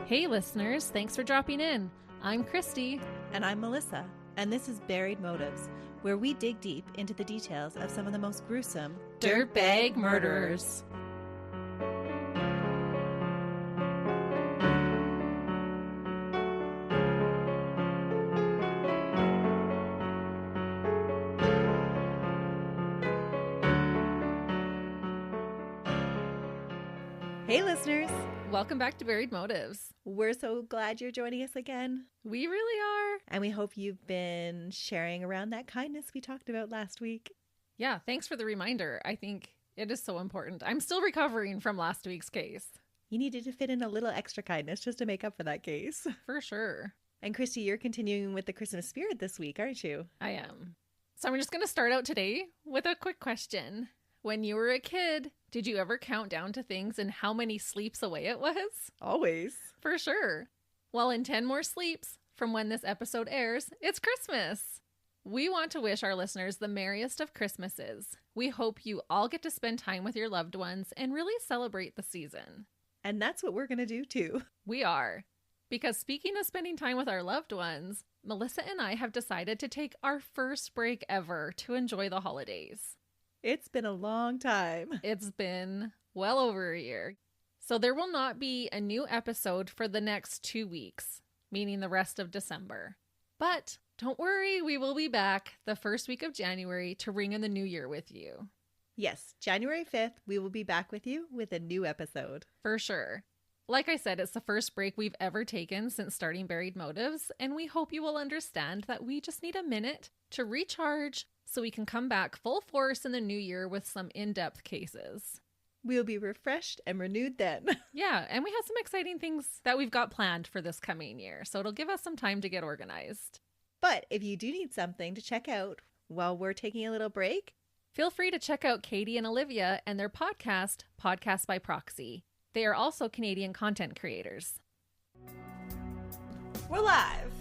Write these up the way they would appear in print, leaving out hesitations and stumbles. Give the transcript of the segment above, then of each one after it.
Hey listeners, thanks for dropping in. I'm Christy. And I'm Melissa, and this is Buried Motives, where we dig deep into the details of some of the most gruesome Dirtbag murderers. Hey listeners! Welcome back to Buried Motives. We're so glad you're joining us again. We really are. And we hope you've been sharing around that kindness we talked about last week. Yeah, thanks for the reminder. I think it is so important. I'm still recovering from last week's case. You needed to fit in a little extra kindness just to make up for that case. For sure. And Christy, you're continuing with the Christmas spirit this week, aren't you? I am. So I'm just going to start out today with a quick question. When you were a kid, did you ever count down to things and how many sleeps away it was? Always. For sure. Well, in 10 more sleeps from when this episode airs, it's Christmas. We want to wish our listeners the merriest of Christmases. We hope you all get to spend time with your loved ones and really celebrate the season. And that's what we're going to do too. We are. Because speaking of spending time with our loved ones, Melissa and I have decided to take our first break ever to enjoy the holidays. It's been a long time. It's been well over a year. So there will not be a new episode for the next 2 weeks, meaning the rest of December. But don't worry, we will be back the first week of January to ring in the new year with you. Yes, January 5th, we will be back with you with a new episode. For sure. Like I said, it's the first break we've ever taken since starting Buried Motives, and we hope you will understand that we just need a minute to recharge so we can come back full force in the new year with some in-depth cases. We'll be refreshed and renewed then. Yeah, and we have some exciting things that we've got planned for this coming year, so it'll give us some time to get organized. But if you do need something to check out while we're taking a little break, feel free to check out Katie and Olivia and their podcast, Podcast by Proxy. They are also Canadian content creators. We're live!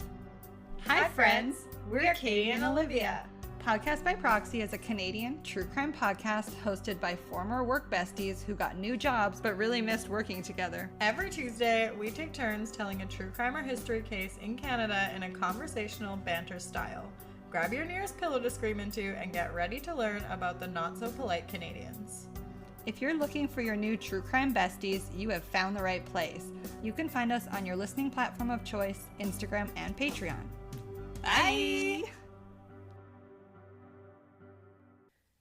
Hi friends, we're Katie and Olivia. Podcast by Proxy is a Canadian true crime podcast hosted by former work besties who got new jobs but really missed working together. Every Tuesday, we take turns telling a true crime or history case in Canada in a conversational banter style. Grab your nearest pillow to scream into and get ready to learn about the not-so-polite Canadians. If you're looking for your new true crime besties, you have found the right place. You can find us on your listening platform of choice, Instagram and Patreon. Bye!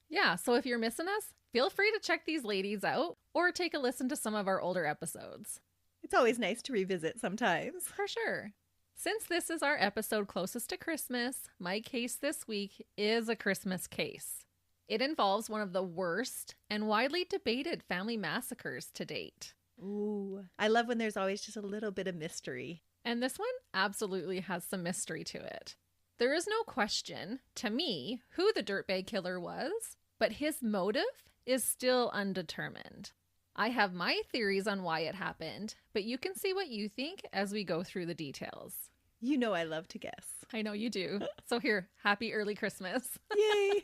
Yeah, so if you're missing us, feel free to check these ladies out or take a listen to some of our older episodes. It's always nice to revisit sometimes. For sure. Since this is our episode closest to Christmas, my case this week is a Christmas case. It involves one of the worst and widely debated family massacres to date. Ooh, I love when there's always just a little bit of mystery. And this one absolutely has some mystery to it. There is no question, to me, who the dirtbag killer was, but his motive is still undetermined. I have my theories on why it happened, but you can see what you think as we go through the details. You know I love to guess. I know you do. So here, happy early Christmas. Yay!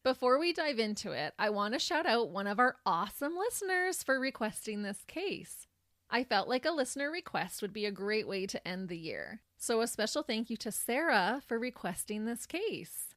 Before we dive into it, I want to shout out one of our awesome listeners for requesting this case. I felt like a listener request would be a great way to end the year. So a special thank you to Sarah for requesting this case.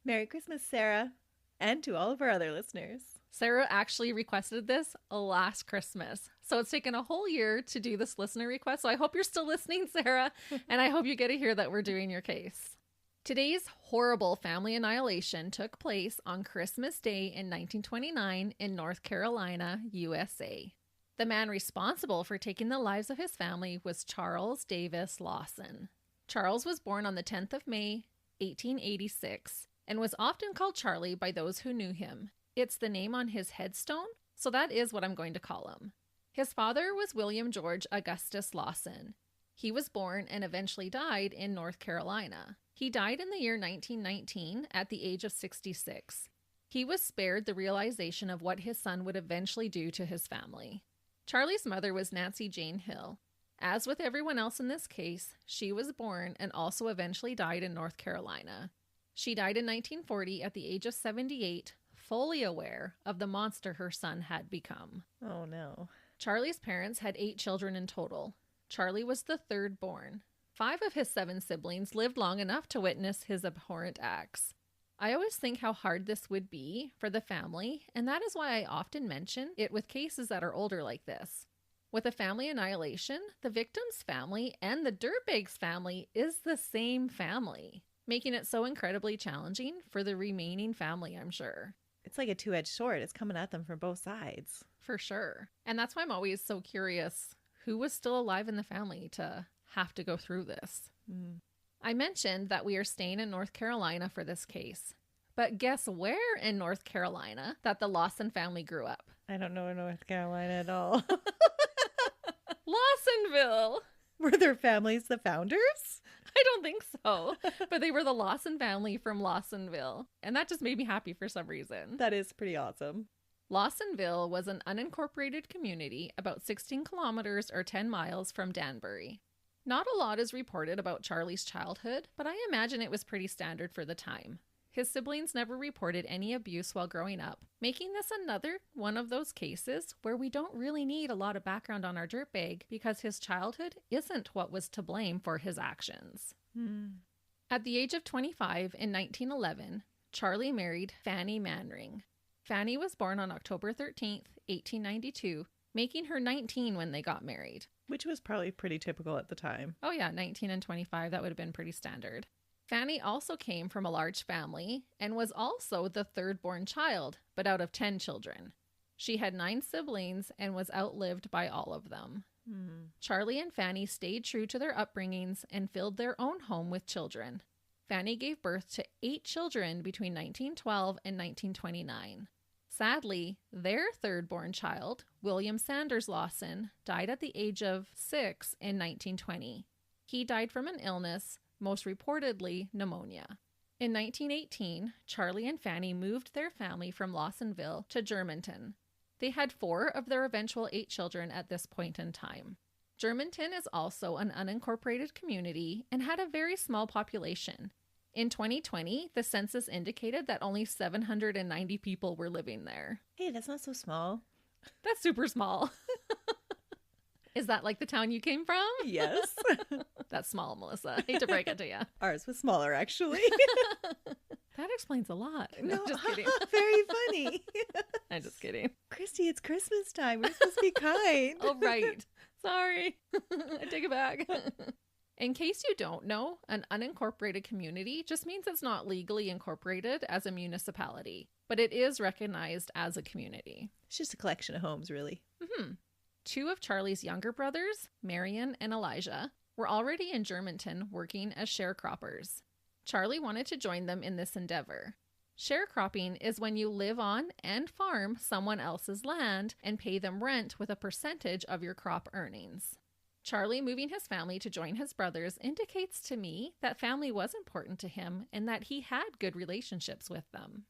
Merry Christmas, Sarah. And to all of our other listeners. Sarah actually requested this last Christmas. So it's taken a whole year to do this listener request. So I hope you're still listening, Sarah. And I hope you get to hear that we're doing your case. Today's horrible family annihilation took place on Christmas Day in 1929 in North Carolina, USA. The man responsible for taking the lives of his family was Charles Davis Lawson. Charles was born on the 10th of May, 1886, and was often called Charlie by those who knew him. It's the name on his headstone, so that is what I'm going to call him. His father was William George Augustus Lawson. He was born and eventually died in North Carolina. He died in the year 1919 at the age of 66. He was spared the realization of what his son would eventually do to his family. Charlie's mother was Nancy Jane Hill. As with everyone else in this case, she was born and also eventually died in North Carolina. She died in 1940 at the age of 78, fully aware of the monster her son had become. Oh no. Charlie's parents had 8 children in total. Charlie was the third born. 5 of his 7 siblings lived long enough to witness his abhorrent acts. I always think how hard this would be for the family, and that is why I often mention it with cases that are older like this. With a family annihilation, the victim's family and the dirtbag's family is the same family, making it so incredibly challenging for the remaining family, I'm sure. It's like a two-edged sword. It's coming at them from both sides. For sure. And that's why I'm always so curious who was still alive in the family to have to go through this. I mentioned that we are staying in North Carolina for this case. But guess where in North Carolina that the Lawson family grew up? I don't know North Carolina at all. Lawsonville! Were their families the founders? I don't think so. But they were the Lawson family from Lawsonville. And that just made me happy for some reason. That is pretty awesome. Lawsonville was an unincorporated community about 16 kilometers or 10 miles from Danbury. Not a lot is reported about Charlie's childhood, but I imagine it was pretty standard for the time. His siblings never reported any abuse while growing up, making this another one of those cases where we don't really need a lot of background on our dirtbag because his childhood isn't what was to blame for his actions. At the age of 25 in 1911, Charlie married Fanny Manring. Fanny was born on October 13th, 1892, making her 19 when they got married. Which was probably pretty typical at the time. Oh yeah, 19 and 25, that would have been pretty standard. Fanny also came from a large family and was also the third born child, but out of 10 children. She had 9 siblings and was outlived by all of them. Charlie and Fanny stayed true to their upbringings and filled their own home with children. Fanny gave birth to 8 children between 1912 and 1929. Sadly, their third-born child, William Sanders Lawson, died at the age of 6 in 1920. He died from an illness, most reportedly pneumonia. In 1918, Charlie and Fanny moved their family from Lawsonville to Germantown. They had 4 of their eventual 8 children at this point in time. Germantown is also an unincorporated community and had a very small population. In 2020, the census indicated that only 790 people were living there. Hey, that's not so small. That's super small. Is that like the town you came from? Yes. That's small, Melissa. Hate to break it to you. Ours was smaller, actually. That explains a lot. No, Just kidding. Very funny. I'm just kidding. Christy, it's Christmas time. We're supposed to be kind. Oh, right. Sorry. I take it back. In case you don't know, an unincorporated community just means it's not legally incorporated as a municipality, but it is recognized as a community. It's just a collection of homes, really. 2 of Charlie's younger brothers, Marion and Elijah, were already in Germantown working as sharecroppers. Charlie wanted to join them in this endeavor. Sharecropping is when you live on and farm someone else's land and pay them rent with a percentage of your crop earnings. Charlie moving his family to join his brothers indicates to me that family was important to him and that he had good relationships with them.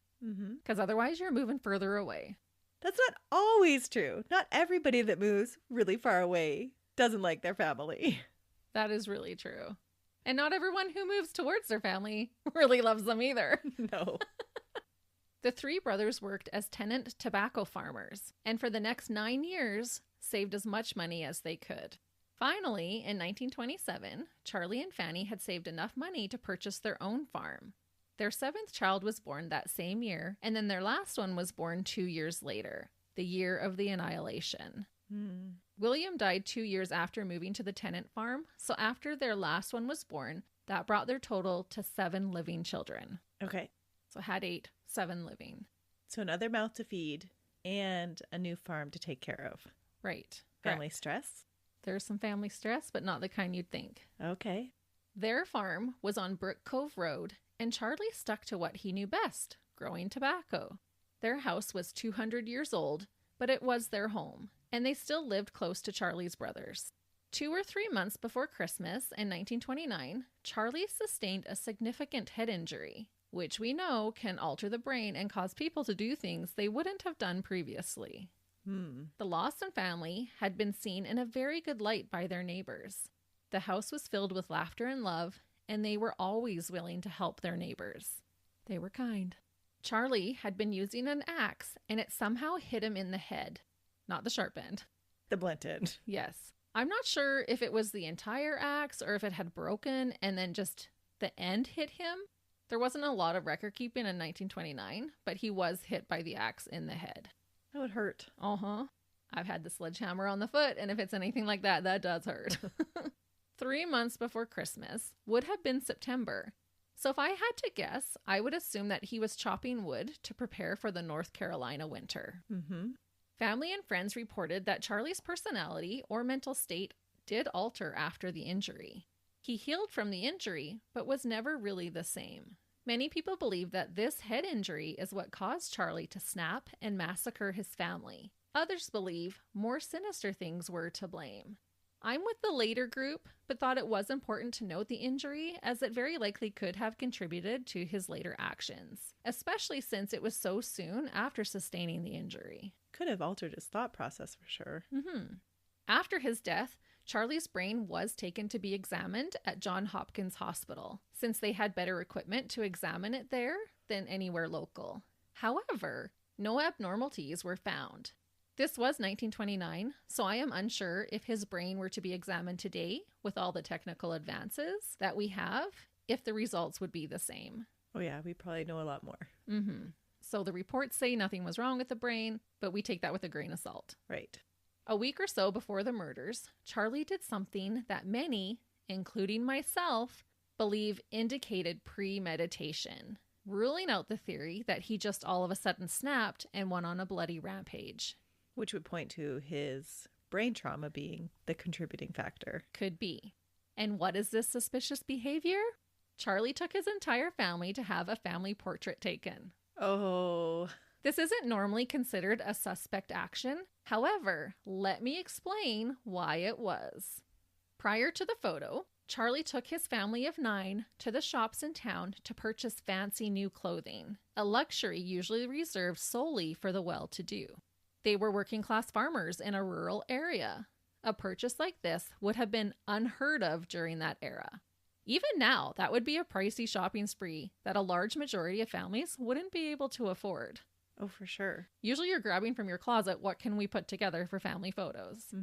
Because otherwise you're moving further away. That's not always true. Not everybody that moves really far away doesn't like their family. That is really true. And not everyone who moves towards their family really loves them either. No. The 3 brothers worked as tenant tobacco farmers, and for the next 9 years, saved as much money as they could. Finally, in 1927, Charlie and Fanny had saved enough money to purchase their own farm. Their 7th child was born that same year, and then their last one was born 2 years later, the year of the annihilation. William died 2 years after moving to the tenant farm, so after their last one was born, that brought their total to 7 living children. Okay. So had 8, 7 living. So another mouth to feed and a new farm to take care of. Right. Family Correct. stress? There's some family stress, but not the kind you'd think. Okay. Their farm was on Brook Cove Road, and Charlie stuck to what he knew best, growing tobacco. Their house was 200 years old, but it was their home, and they still lived close to Charlie's brothers. 2 or 3 months before Christmas in 1929, Charlie sustained a significant head injury, which we know can alter the brain and cause people to do things they wouldn't have done previously. The Lawson family had been seen in a very good light by their neighbors. The house was filled with laughter and love, and they were always willing to help their neighbors. They were kind. Charlie had been using an axe, and it somehow hit him in the head. Not the sharp end. The blunt end. Yes. I'm not sure if it was the entire axe or if it had broken and then just the end hit him. There wasn't a lot of record keeping in 1929, but he was hit by the axe in the head. That would hurt. Uh-huh. I've had the sledgehammer on the foot, and if it's anything like that, that does hurt. 3 months before Christmas would have been September. So if I had to guess, I would assume that he was chopping wood to prepare for the North Carolina winter. Mm-hmm. Family and friends reported that Charlie's personality or mental state did alter after the injury. He healed from the injury, but was never really the same. Many people believe that this head injury is what caused Charlie to snap and massacre his family. Others believe more sinister things were to blame. I'm with the later group, but thought it was important to note the injury as it very likely could have contributed to his later actions, especially since it was so soon after sustaining the injury. Could have altered his thought process for sure. After his death, Charlie's brain was taken to be examined at Johns Hopkins Hospital, since they had better equipment to examine it there than anywhere local. However, no abnormalities were found. This was 1929, so I am unsure if his brain were to be examined today with all the technical advances that we have, if the results would be the same. Oh yeah, we probably know a lot more. So the reports say nothing was wrong with the brain, but we take that with a grain of salt. Right. A week or so before the murders, Charlie did something that many, including myself, believe indicated premeditation, ruling out the theory that he just all of a sudden snapped and went on a bloody rampage. Which would point to his brain trauma being the contributing factor. Could be. And what is this suspicious behavior? Charlie took his entire family to have a family portrait taken. Oh. This isn't normally considered a suspect action. However, let me explain why it was. Prior to the photo, Charlie took his family of 9 to the shops in town to purchase fancy new clothing, a luxury usually reserved solely for the well-to-do. They were working-class farmers in a rural area. A purchase like this would have been unheard of during that era. Even now, that would be a pricey shopping spree that a large majority of families wouldn't be able to afford. Oh, for sure. Usually you're grabbing from your closet, what can we put together for family photos?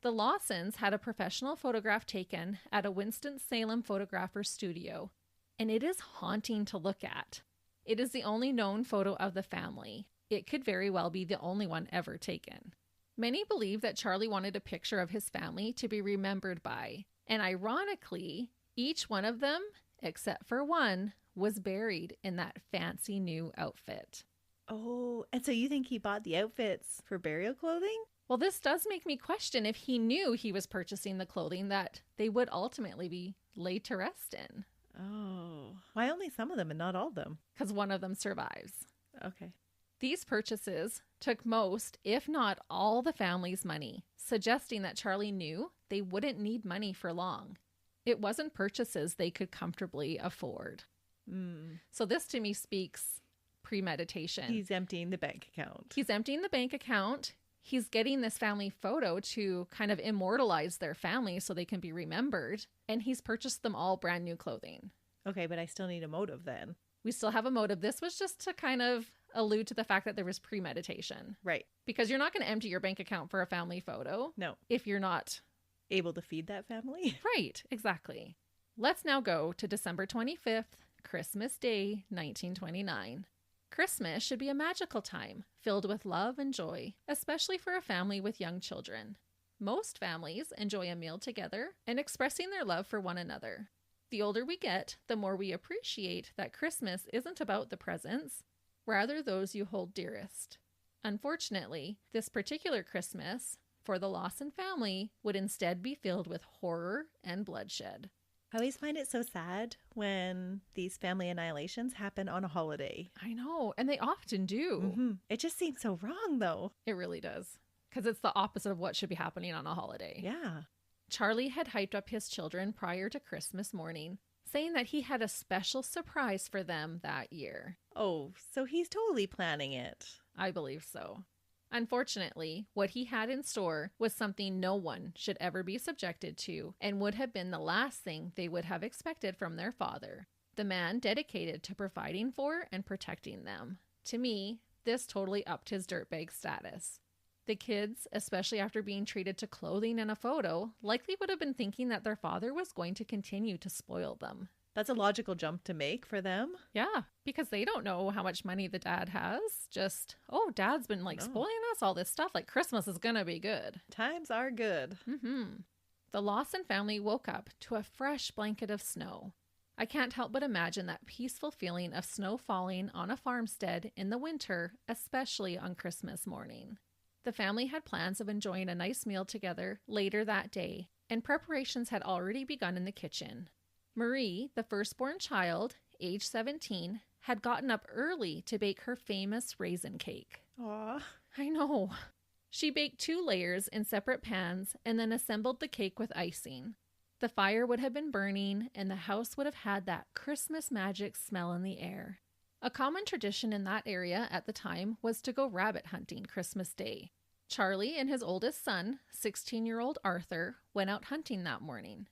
The Lawsons had a professional photograph taken at a Winston-Salem photographer's studio, and it is haunting to look at. It is the only known photo of the family. It could very well be the only one ever taken. Many believe that Charlie wanted a picture of his family to be remembered by, and ironically, each one of them, except for one, was buried in that fancy new outfit. Oh, and so you think he bought the outfits for burial clothing? Well, this does make me question if he knew he was purchasing the clothing that they would ultimately be laid to rest in. Oh, why only some of them and not all of them? Because one of them survives. Okay. These purchases took most, if not all, the family's money, suggesting that Charlie knew they wouldn't need money for long. It wasn't purchases they could comfortably afford. So this to me speaks premeditation. He's emptying the bank account. He's emptying the bank account. He's getting this family photo to kind of immortalize their family so they can be remembered. And he's purchased them all brand new clothing. Okay, but I still need a motive then. We still have a motive. This was just to kind of allude to the fact that there was premeditation. Right. Because you're not going to empty your bank account for a family photo. No. If you're not able to feed that family. Right, exactly. Let's now go to December 25th, Christmas Day, 1929. Christmas should be a magical time, filled with love and joy, especially for a family with young children. Most families enjoy a meal together and expressing their love for one another. The older we get, the more we appreciate that Christmas isn't about the presents, rather those you hold dearest. Unfortunately, this particular Christmas, for the Lawson family, would instead be filled with horror and bloodshed. I always find it so sad when these family annihilations happen on a holiday. I know, and they often do. It just seems so wrong, though. It really does, because it's the opposite of what should be happening on a holiday. Yeah. Charlie had hyped up his children prior to Christmas morning, saying that he had a special surprise for them that year. Oh, so he's totally planning it. I believe so. Unfortunately, what he had in store was something no one should ever be subjected to and would have been the last thing they would have expected from their father, the man dedicated to providing for and protecting them. To me, this totally upped his dirtbag status. The kids, especially after being treated to clothing and a photo, likely would have been thinking that their father was going to continue to spoil them. That's a logical jump to make for them. Yeah, because they don't know how much money the dad has. Just, oh, dad's been spoiling us all this stuff. Like Christmas is going to be good. Times are good. The Lawson family woke up to a fresh blanket of snow. I can't help but imagine that peaceful feeling of snow falling on a farmstead in the winter, especially on Christmas morning. The family had plans of enjoying a nice meal together later that day, and preparations had already begun in the kitchen. Marie, the firstborn child, age 17, had gotten up early to bake her famous raisin cake. Aw. I know. She baked 2 layers in separate pans and then assembled the cake with icing. The fire would have been burning and the house would have had that Christmas magic smell in the air. A common tradition in that area at the time was to go rabbit hunting Christmas Day. Charlie and his oldest son, 16-year-old Arthur, went out hunting that morning.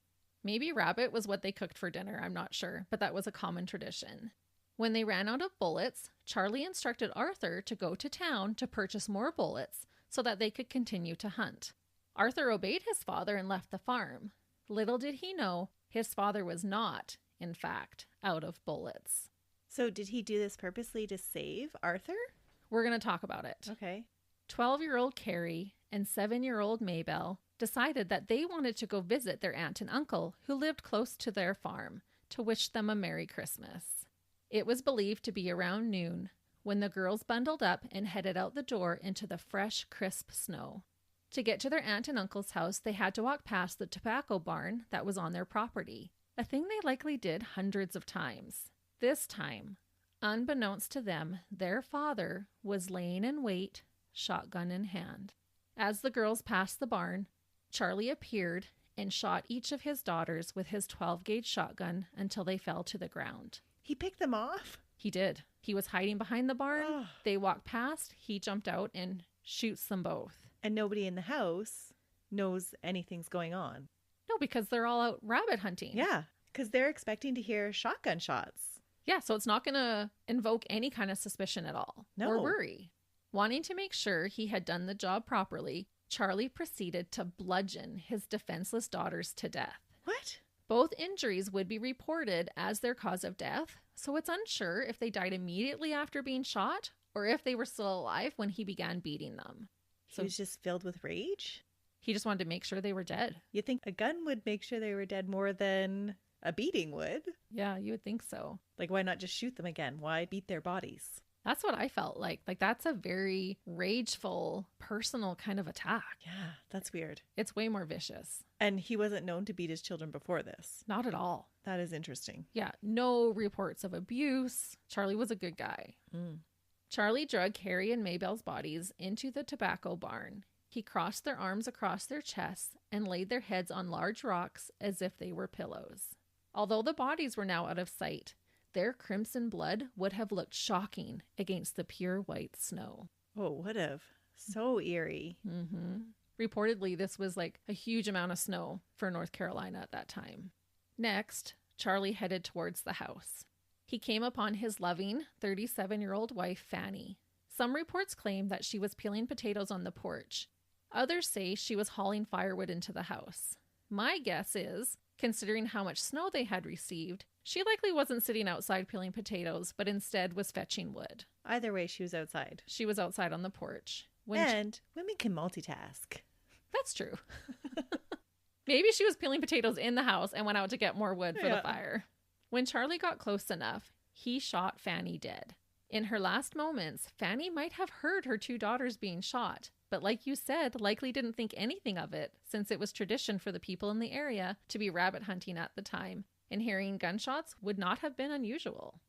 Maybe rabbit was what they cooked for dinner, I'm not sure, but that was a common tradition. When they ran out of bullets, Charlie instructed Arthur to go to town to purchase more bullets so that they could continue to hunt. Arthur obeyed his father and left the farm. Little did he know, his father was not, in fact, out of bullets. So did he do this purposely to save Arthur? We're going to talk about it. Okay. 12-year-old Carrie and 7-year-old Maybelle decided that they wanted to go visit their aunt and uncle who lived close to their farm to wish them a Merry Christmas. It was believed to be around noon when the girls bundled up and headed out the door into the fresh, crisp snow. To get to their aunt and uncle's house, they had to walk past the tobacco barn that was on their property, a thing they likely did hundreds of times. This time, unbeknownst to them, their father was laying in wait, shotgun in hand. As the girls passed the barn, Charlie appeared and shot each of his daughters with his 12-gauge shotgun until they fell to the ground. He picked them off? He did. He was hiding behind the barn. Oh. They walked past. He jumped out and shoots them both. And nobody in the house knows anything's going on. No, because they're all out rabbit hunting. Yeah, because they're expecting to hear shotgun shots. Yeah, so it's not going to invoke any kind of suspicion at all. No. Or worry. Wanting to make sure he had done the job properly, Charlie proceeded to bludgeon his defenseless daughters to death. What? Both injuries would be reported as their cause of death, so it's unsure if they died immediately after being shot or if they were still alive when he began beating them. He was just filled with rage? He just wanted to make sure they were dead. You think a gun would make sure they were dead more than a beating would? Yeah, you would think so. Like, why not just shoot them again? Why beat their bodies? That's what I felt like. Like, that's a very rageful, personal kind of attack. Yeah, that's weird. It's way more vicious. And he wasn't known to beat his children before this. Not at all. That is interesting. Yeah, no reports of abuse. Charlie was a good guy. Charlie drug Carrie and Maybelle's bodies into the tobacco barn. He crossed their arms across their chests and laid their heads on large rocks as if they were pillows. Although the bodies were now out of sight, their crimson blood would have looked shocking against the pure white snow. Oh, would have. So eerie. Reportedly, this was like a huge amount of snow for North Carolina at that time. Next, Charlie headed towards the house. He came upon his loving 37-year-old wife, Fanny. Some reports claim that she was peeling potatoes on the porch. Others say she was hauling firewood into the house. My guess is, considering how much snow they had received, she likely wasn't sitting outside peeling potatoes, but instead was fetching wood. Either way, she was outside. She was outside on the porch. And women can multitask. That's true. Maybe she was peeling potatoes in the house and went out to get more wood for the fire. When Charlie got close enough, he shot Fanny dead. In her last moments, Fanny might have heard her 2 daughters being shot, but like you said, likely didn't think anything of it, since it was tradition for the people in the area to be rabbit hunting at the time, and hearing gunshots would not have been unusual.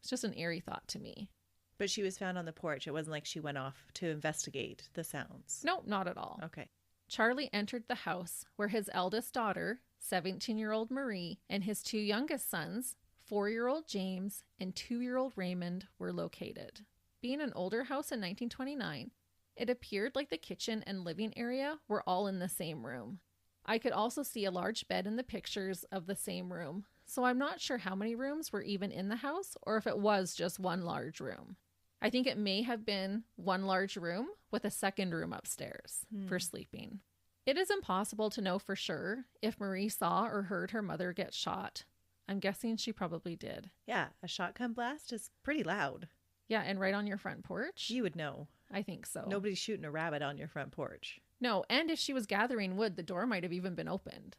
It's just an eerie thought to me. But she was found on the porch. It wasn't like she went off to investigate the sounds. No, not at all. Okay. Charlie entered the house where his eldest daughter, 17-year-old Marie, and his 2 youngest sons, 4-year-old James and 2-year-old Raymond, were located. Being an older house in 1929, it appeared like the kitchen and living area were all in the same room. I could also see a large bed in the pictures of the same room, so I'm not sure how many rooms were even in the house or if it was just one large room. I think it may have been one large room with a second room upstairs for sleeping. It is impossible to know for sure if Marie saw or heard her mother get shot. I'm guessing she probably did. Yeah, a shotgun blast is pretty loud. Yeah, and right on your front porch? You would know. I think so. Nobody's shooting a rabbit on your front porch. No, and if she was gathering wood, the door might have even been opened.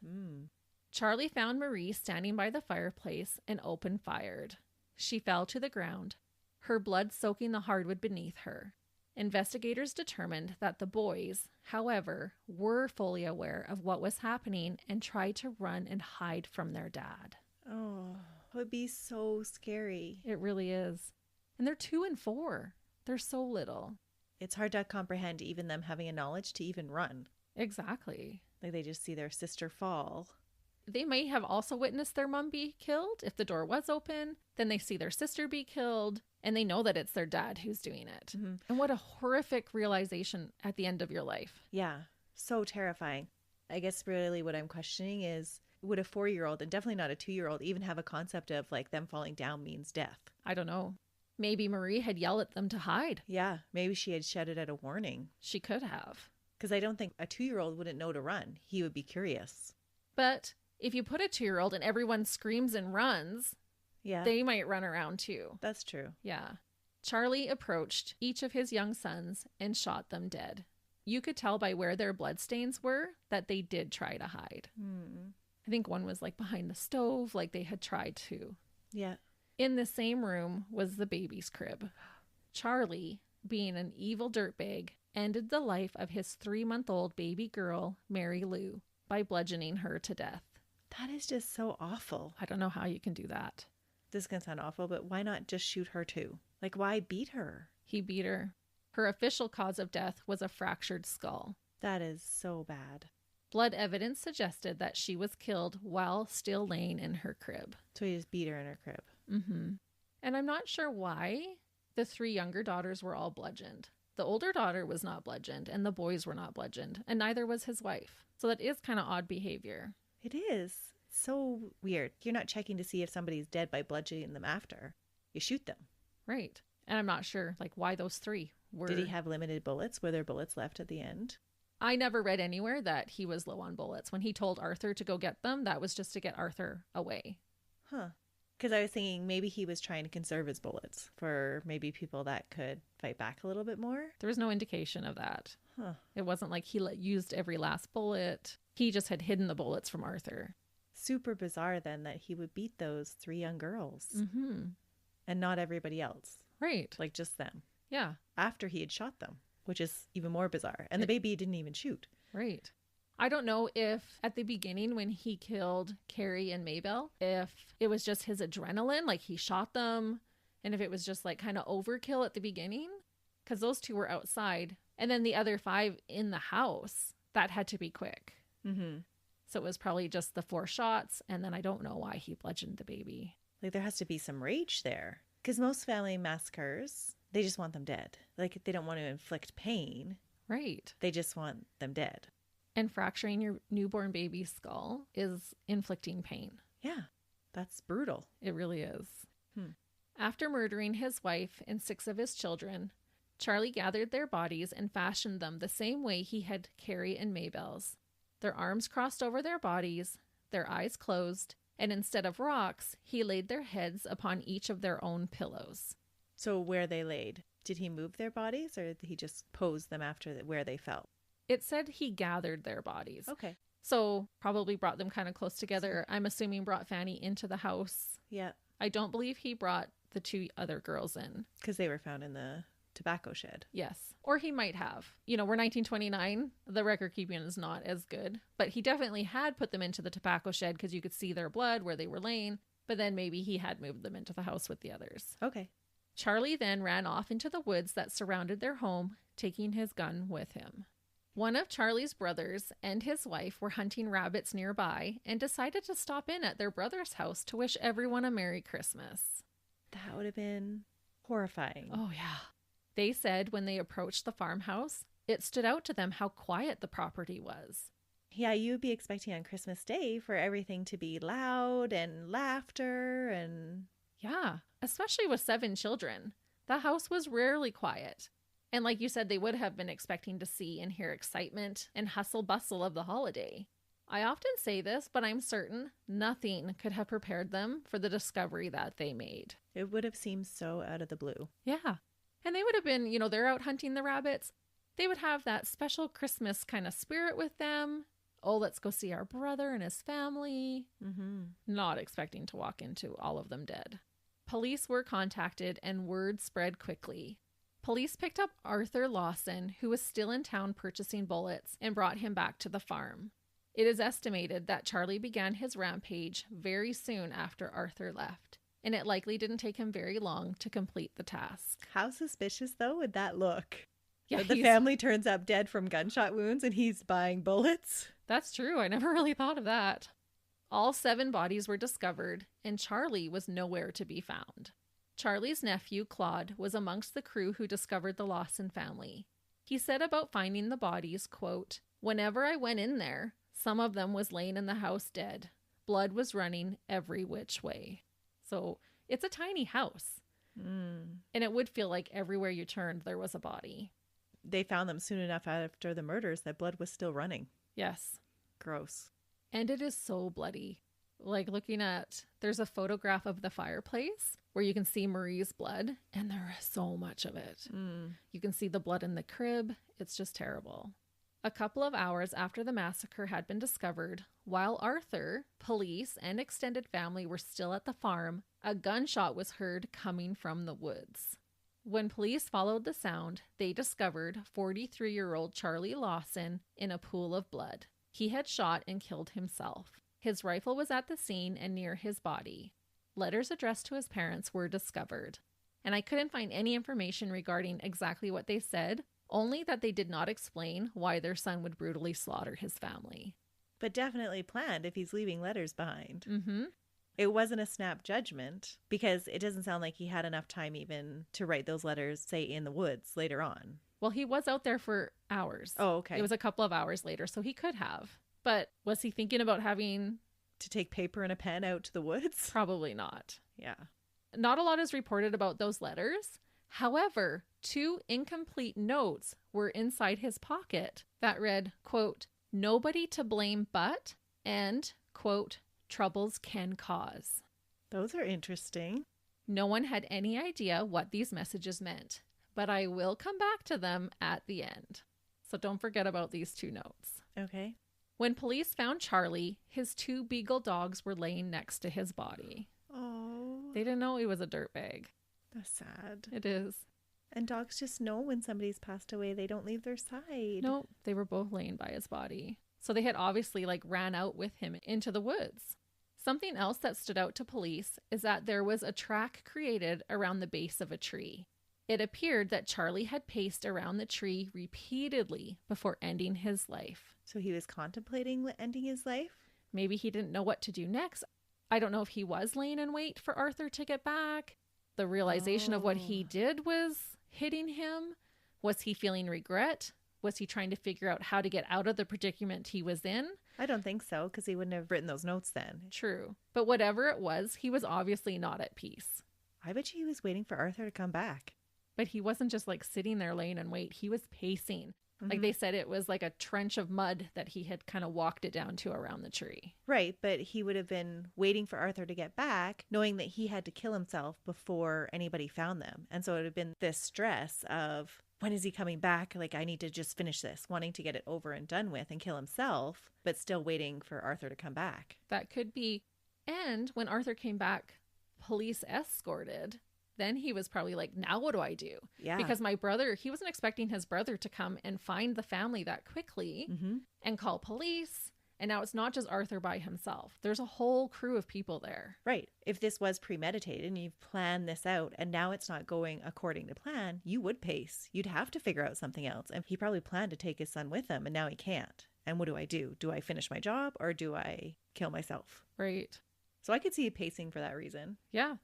Charlie found Marie standing by the fireplace and open fired. She fell to the ground, her blood soaking the hardwood beneath her. Investigators determined that the boys, however, were fully aware of what was happening and tried to run and hide from their dad. Oh, it would be so scary. It really is. And they're 2 and 4. They're so little. It's hard to comprehend even them having a knowledge to even run. Exactly. Like they just see their sister fall. They may have also witnessed their mom be killed. If the door was open, then they see their sister be killed, and they know that it's their dad who's doing it. And what a horrific realization at the end of your life. Yeah, so terrifying. I guess really what I'm questioning is, would a 4-year-old, and definitely not a 2-year-old, even have a concept of like them falling down means death? I don't know. Maybe Marie had yelled at them to hide. Yeah, maybe she had shouted out a warning. She could have. Because I don't think a 2-year-old wouldn't know to run. He would be curious. But if you put a 2-year-old and everyone screams and runs, they might run around too. That's true. Yeah. Charlie approached each of his young sons and shot them dead. You could tell by where their bloodstains were that they did try to hide. I think one was like behind the stove, like they had tried to. Yeah. In the same room was the baby's crib. Charlie, being an evil dirtbag, ended the life of his 3-month-old baby girl, Mary Lou, by bludgeoning her to death. That is just so awful. I don't know how you can do that. This is going to sound awful, but why not just shoot her too? Like, why beat her? He beat her. Her official cause of death was a fractured skull. That is so bad. Blood evidence suggested that she was killed while still laying in her crib. So he just beat her in her crib. And I'm not sure why the 3 younger daughters were all bludgeoned. The older daughter was not bludgeoned, and the boys were not bludgeoned, and neither was his wife. So that is kind of odd behavior. It is. So weird. You're not checking to see if somebody's dead by bludgeoning them after. You shoot them. Right. And I'm not sure like why those 3 were. Did he have limited bullets? Were there bullets left at the end? I never read anywhere that he was low on bullets. When he told Arthur to go get them, that was just to get Arthur away. Huh. Because I was thinking maybe he was trying to conserve his bullets for maybe people that could fight back a little bit more. There was no indication of that. Huh. It wasn't like he used every last bullet. He just had hidden the bullets from Arthur. Super bizarre then that he would beat those 3 young girls. And not everybody else. Right. Like just them. Yeah. After he had shot them, which is even more bizarre. And the baby didn't even shoot. Right. I don't know if at the beginning when he killed Carrie and Maybelle, if it was just his adrenaline, like he shot them, and if it was just like kind of overkill at the beginning, because those 2 were outside. And then the other 5 in the house, that had to be quick. So it was probably just the 4 shots. And then I don't know why he bludgeoned the baby. Like there has to be some rage there. Because most family massacres, they just want them dead. Like they don't want to inflict pain. Right. They just want them dead. And fracturing your newborn baby's skull is inflicting pain. Yeah, that's brutal. It really is. After murdering his wife and 6 of his children, Charlie gathered their bodies and fashioned them the same way he had Carrie and Maybelle's. Their arms crossed over their bodies, their eyes closed, and instead of rocks, he laid their heads upon each of their own pillows. So where they laid, did he move their bodies or did he just pose them after where they fell? It said he gathered their bodies. Okay. So probably brought them kind of close together. I'm assuming brought Fanny into the house. Yeah. I don't believe he brought the 2 other girls in. Because they were found in the tobacco shed. Yes. Or he might have. You know, we're 1929. The record keeping is not as good. But he definitely had put them into the tobacco shed because you could see their blood where they were laying. But then maybe he had moved them into the house with the others. Okay. Charlie then ran off into the woods that surrounded their home, taking his gun with him. One of Charlie's brothers and his wife were hunting rabbits nearby and decided to stop in at their brother's house to wish everyone a Merry Christmas. That would have been horrifying. Oh, yeah. They said when they approached the farmhouse, it stood out to them how quiet the property was. Yeah, you'd be expecting on Christmas Day for everything to be loud and laughter and... Yeah, especially with 7 children. The house was rarely quiet. And like you said, they would have been expecting to see and hear excitement and hustle bustle of the holiday. I often say this, but I'm certain nothing could have prepared them for the discovery that they made. It would have seemed so out of the blue. Yeah. And they would have been, they're out hunting the rabbits. They would have that special Christmas kind of spirit with them. Oh, let's go see our brother and his family. Not expecting to walk into all of them dead. Police were contacted and word spread quickly. Police picked up Arthur Lawson, who was still in town purchasing bullets, and brought him back to the farm. It is estimated that Charlie began his rampage very soon after Arthur left, and it likely didn't take him very long to complete the task. How suspicious, though, would that look? Yeah, the family turns up dead from gunshot wounds and he's buying bullets? That's true. I never really thought of that. All 7 bodies were discovered, and Charlie was nowhere to be found. Charlie's nephew, Claude, was amongst the crew who discovered the Lawson family. He said about finding the bodies, quote, "Whenever I went in there, some of them was laying in the house dead. Blood was running every which way." So it's a tiny house. And it would feel like everywhere you turned, there was a body. They found them soon enough after the murders that blood was still running. Yes. Gross. And it is so bloody. Like there's a photograph of the fireplace where you can see Marie's blood, and there is so much of it. You can see the blood in the crib. It's just terrible. A couple of hours after the massacre had been discovered, while Arthur, police, and extended family were still at the farm, a gunshot was heard coming from the woods. When police followed the sound, they discovered 43-year-old Charlie Lawson in a pool of blood. He had shot and killed himself. His rifle was at the scene and near his body. Letters addressed to his parents were discovered. And I couldn't find any information regarding exactly what they said, only that they did not explain why their son would brutally slaughter his family. But definitely planned if he's leaving letters behind. Mm-hmm. It wasn't a snap judgment because it doesn't sound like he had enough time even to write those letters, say, in the woods later on. Well, he was out there for hours. Oh, okay. It was a couple of hours later, so he could have. But was he thinking about having to take paper and a pen out to the woods? Probably not. Yeah. Not a lot is reported about those letters. However, 2 incomplete notes were inside his pocket that read, quote, "Nobody to blame but," and, quote, "troubles can cause." Those are interesting. No one had any idea what these messages meant, but I will come back to them at the end. So don't forget about these 2 notes. Okay. When police found Charlie, his 2 beagle dogs were laying next to his body. Oh. They didn't know he was a dirtbag. That's sad. It is. And dogs just know when somebody's passed away. They don't leave their side. No, they were both laying by his body. So they had obviously ran out with him into the woods. Something else that stood out to police is that there was a track created around the base of a tree. It appeared that Charlie had paced around the tree repeatedly before ending his life. So he was contemplating ending his life? Maybe he didn't know what to do next. I don't know if he was laying in wait for Arthur to get back. The realization of what he did was hitting him. Was he feeling regret? Was he trying to figure out how to get out of the predicament he was in? I don't think so, because he wouldn't have written those notes then. True. But whatever it was, he was obviously not at peace. I bet you he was waiting for Arthur to come back. But he wasn't just sitting there laying in wait. He was pacing. Like they said, it was like a trench of mud that he had kind of walked it down to around the tree. Right, but he would have been waiting for Arthur to get back, knowing that he had to kill himself before anybody found them. And so it would have been this stress of, when is he coming back? I need to just finish this, wanting to get it over and done with and kill himself, but still waiting for Arthur to come back. That could be. And when Arthur came back, police escorted. Then he was probably now what do I do? Yeah. Because my brother, he wasn't expecting his brother to come and find the family that quickly and call police. And now it's not just Arthur by himself. There's a whole crew of people there. Right. If this was premeditated and you've planned this out and now it's not going according to plan, you would pace. You'd have to figure out something else. And he probably planned to take his son with him and now he can't. And what do I do? Do I finish my job or do I kill myself? Right. So I could see pacing for that reason. Yeah.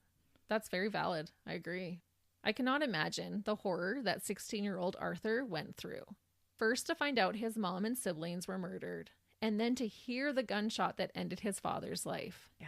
That's very valid. I agree. I cannot imagine the horror that 16-year-old Arthur went through. First, to find out his mom and siblings were murdered, and then to hear the gunshot that ended his father's life. Yeah.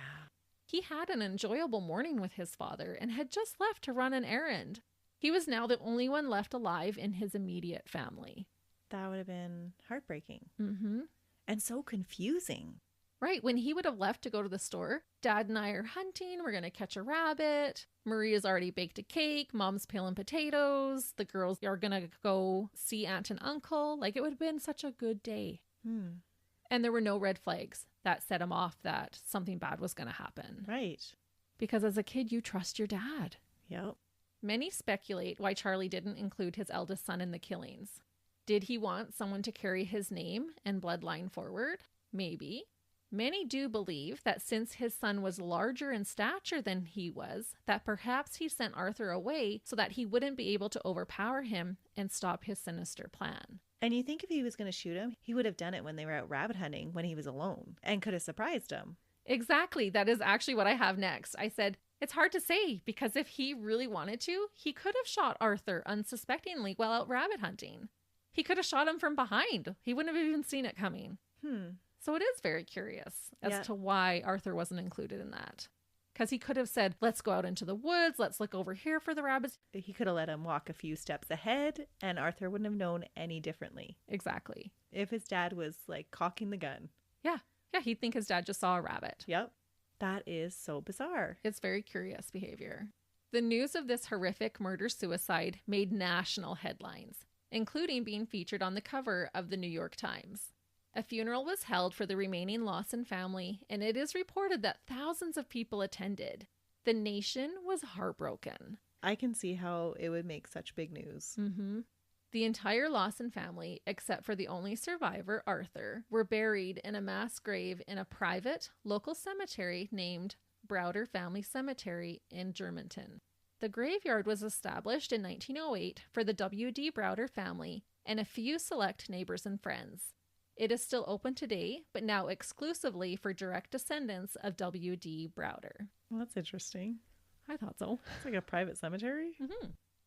He had an enjoyable morning with his father and had just left to run an errand. He was now the only one left alive in his immediate family. That would have been heartbreaking. Mm-hmm. And so confusing. Right. When he would have left to go to the store, Dad and I are hunting. We're going to catch a rabbit. Marie has already baked a cake. Mom's peeling potatoes. The girls are going to go see Aunt and Uncle. Like, it would have been such a good day. And there were no red flags that set him off that something bad was going to happen. Right. Because as a kid, you trust your dad. Yep. Many speculate why Charlie didn't include his eldest son in the killings. Did he want someone to carry his name and bloodline forward? Maybe. Many do believe that since his son was larger in stature than he was, that perhaps he sent Arthur away so that he wouldn't be able to overpower him and stop his sinister plan. And you think if he was going to shoot him, he would have done it when they were out rabbit hunting when he was alone and could have surprised him. Exactly. That is actually what I have next. I said, it's hard to say because if he really wanted to, he could have shot Arthur unsuspectingly while out rabbit hunting. He could have shot him from behind. He wouldn't have even seen it coming. So it is very curious as to why Arthur wasn't included in that. Because he could have said, let's go out into the woods. Let's look over here for the rabbits. He could have let him walk a few steps ahead and Arthur wouldn't have known any differently. Exactly. If his dad was like cocking the gun. Yeah. Yeah. He'd think his dad just saw a rabbit. Yep. That is so bizarre. It's very curious behavior. The news of this horrific murder-suicide made national headlines, including being featured on the cover of the New York Times. A funeral was held for the remaining Lawson family, and it is reported that thousands of people attended. The nation was heartbroken. I can see how it would make such big news. The entire Lawson family, except for the only survivor, Arthur, were buried in a mass grave in a private, local cemetery named Browder Family Cemetery in Germantown. The graveyard was established in 1908 for the W.D. Browder family and a few select neighbors and friends. It is still open today, but now exclusively for direct descendants of W.D. Browder. Well, that's interesting. I thought so. It's like a private cemetery.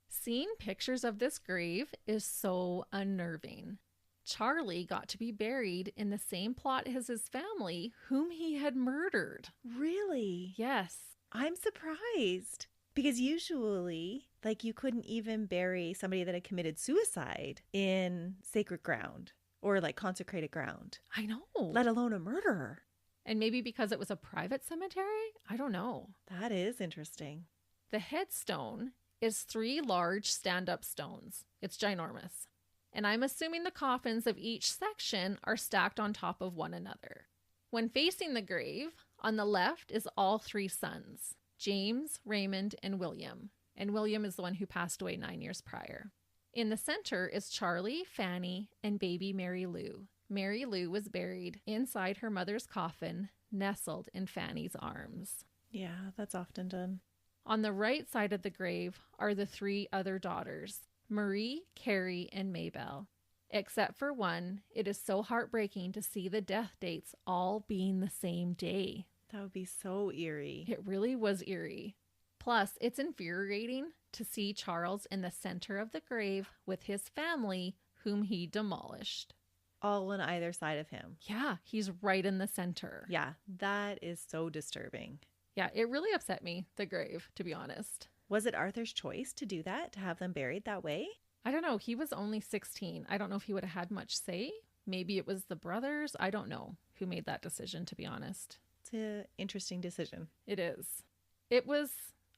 Seeing pictures of this grave is so unnerving. Charlie got to be buried in the same plot as his family, whom he had murdered. Really? Yes. I'm surprised. Because usually, like, you couldn't even bury somebody that had committed suicide in sacred ground. Or like consecrated ground. I know. Let alone a murderer. And maybe because it was a private cemetery? I don't know. That is interesting. The headstone is 3 large stand-up stones. It's ginormous. And I'm assuming the coffins of each section are stacked on top of one another. When facing the grave, on the left is all 3 sons, James, Raymond, and William. And William is the one who passed away 9 years prior. In the center is Charlie, Fanny, and baby Mary Lou. Mary Lou was buried inside her mother's coffin, nestled in Fanny's arms. Yeah, that's often done. On the right side of the grave are the 3 other daughters, Marie, Carrie, and Maybelle. Except for one, it is so heartbreaking to see the death dates all being the same day. That would be so eerie. It really was eerie. Plus, it's infuriating to see Charles in the center of the grave with his family, whom he demolished. All on either side of him. Yeah, he's right in the center. Yeah, that is so disturbing. Yeah, it really upset me, the grave, to be honest. Was it Arthur's choice to do that, to have them buried that way? I don't know. He was only 16. I don't know if he would have had much say. Maybe it was the brothers. I don't know who made that decision, to be honest. It's an interesting decision. It is. It was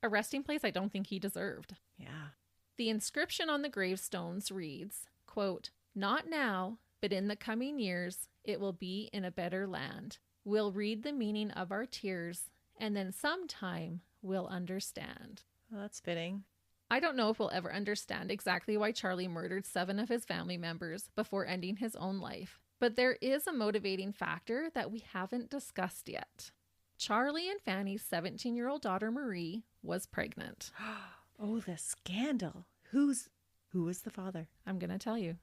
a resting place I don't think he deserved. Yeah. The inscription on the gravestones reads, quote, "Not now, but in the coming years, it will be in a better land. We'll read the meaning of our tears, and then sometime we'll understand." Well, that's fitting. I don't know if we'll ever understand exactly why Charlie murdered 7 of his family members before ending his own life, but there is a motivating factor that we haven't discussed yet. Charlie and Fanny's 17-year-old daughter Marie was pregnant. Oh, the scandal. Who was the father? I'm going to tell you.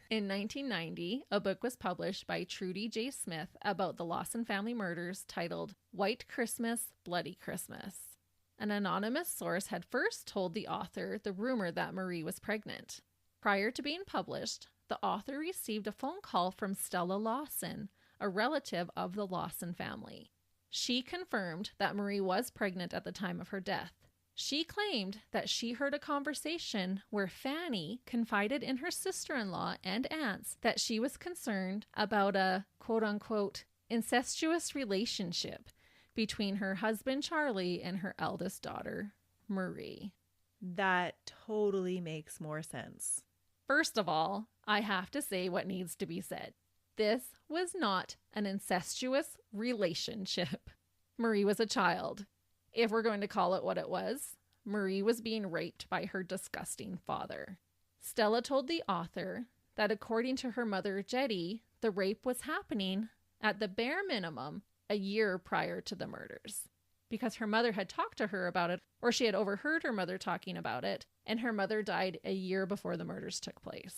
In 1990, a book was published by Trudy J. Smith about the Lawson family murders titled White Christmas, Bloody Christmas. An anonymous source had first told the author the rumor that Marie was pregnant. Prior to being published, the author received a phone call from Stella Lawson, a relative of the Lawson family. She confirmed that Marie was pregnant at the time of her death. She claimed that she heard a conversation where Fanny confided in her sister-in-law and aunts that she was concerned about a quote-unquote incestuous relationship between her husband Charlie and her eldest daughter, Marie. That totally makes more sense. First of all, I have to say what needs to be said. This was not an incestuous relationship. Marie was a child. If we're going to call it what it was, Marie was being raped by her disgusting father. Stella told the author that according to her mother, Jetty, the rape was happening at the bare minimum a year prior to the murders, because her mother had talked to her about it, or she had overheard her mother talking about it, and her mother died a year before the murders took place.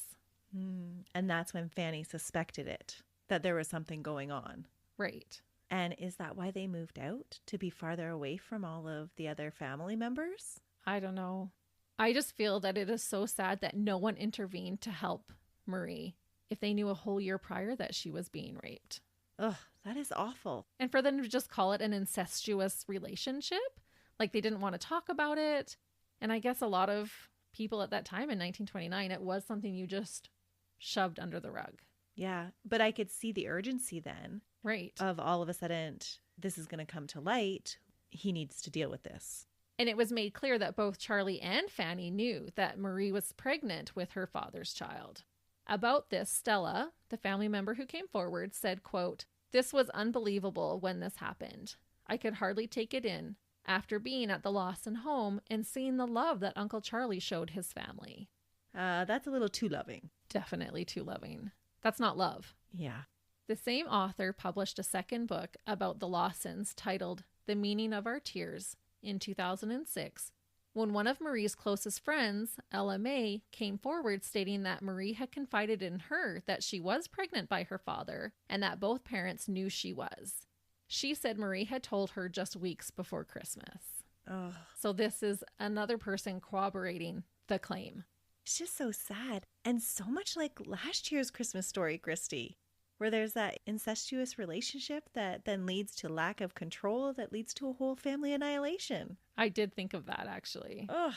And that's when Fanny suspected it, that there was something going on. Right. And is that why they moved out? To be farther away from all of the other family members? I don't know. I just feel that it is so sad that no one intervened to help Marie if they knew a whole year prior that she was being raped. Ugh, that is awful. And for them to just call it an incestuous relationship, like they didn't want to talk about it. And I guess a lot of people at that time in 1929, it was something you just shoved under the rug. Yeah, but I could see the urgency then. Right. Of all of a sudden, this is going to come to light. He needs to deal with this. And it was made clear that both Charlie and Fanny knew that Marie was pregnant with her father's child. About this, Stella, the family member who came forward, said, quote, "This was unbelievable when this happened. I could hardly take it in after being at the Lawson home and seeing the love that Uncle Charlie showed his family." That's a little too loving. Definitely too loving. That's not love. Yeah. The same author published a second book about the Lawsons titled The Meaning of Our Tears in 2006, when one of Marie's closest friends, Ella May, came forward stating that Marie had confided in her that she was pregnant by her father and that both parents knew she was. She said Marie had told her just weeks before Christmas. Oh, So this is another person corroborating the claim. it's just so sad. And so much like last year's Christmas story, Christy, where there's that incestuous relationship that then leads to lack of control that leads to a whole family annihilation. I did think of that, actually. Oh,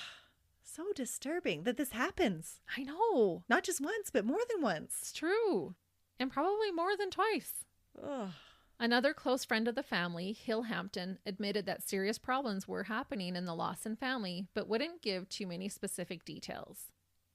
so disturbing that this happens. I know. Not just once, but more than once. It's true. And probably more than twice. Oh, Another close friend of the family, Hill Hampton, admitted that serious problems were happening in the Lawson family, but wouldn't give too many specific details.